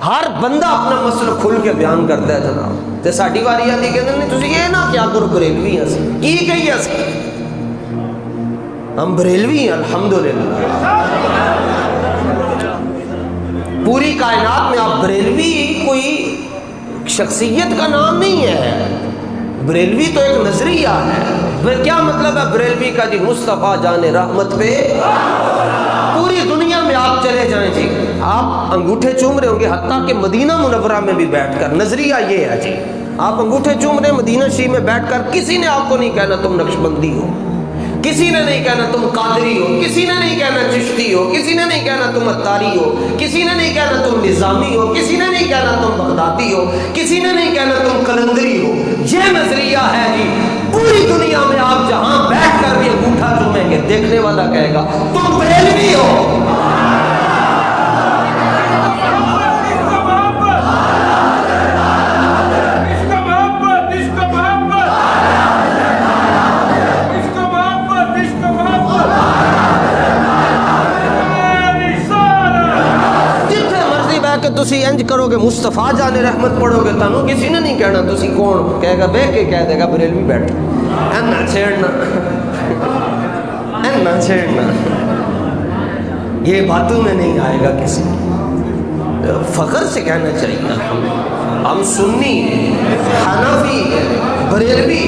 ہر بندہ اپنا مسئلہ کھل کے بیان کرتا ہے جناب. تے ساڈی واری آتی کہ نہیں تسی یہ نہ کیا کرو بریلوی ہیں کی کہیے اسی ہم بریلوی ہیں الحمدللہ. پوری کائنات میں آپ بریلوی کوئی شخصیت کا نام نہیں ہے، بریلوی تو ایک نظریہ ہے. کیا مطلب ہے بریلوی کا جی؟ مصطفیٰ جان رحمت پہ پوری دنیا میں آپ چلے جائیں جی آپ انگوٹھے چوم رہے ہوں گے، حتیٰ کہ مدینہ منورہ میں بھی بیٹھ کر. نظریہ یہ ہے جی آپ انگوٹھے چوم رہے ہیں مدینہ شریف میں بیٹھ کر، کسی نے آپ کو نہیں کہنا تم نقشبندی ہو، کسی نے نہیں کہنا تم قادری ہو، کسی نے نہیں کہنا چشتی ہو، کسی نے نہیں کہنا تم اتاری ہو، کسی نے نہیں کہنا تم نظامی ہو، کسی نے نہیں کہنا تم بغدادی ہو، کسی نے نہیں کہنا تم قلندری ہو. یہ نظریہ ہے جی. پوری دنیا میں آپ جہاں بیٹھ کر بھی انگوٹھا چومیں گے دیکھنے والا کہے گا تم بریلوی ہو. کہ تسی انج کرو گے مصطفیٰ جان رحمت پڑھو گے تانوں کسی نے نہیں کہنا تسی کون، کہے گا بے کے کہہ دے گا بریلوی بیٹھ. اینا چھیڑنا اینا چھیڑنا یہ باتوں میں نہیں آئے گا کسی. فخر سے کہنا چاہیے ہم سنی حنفی بریلوی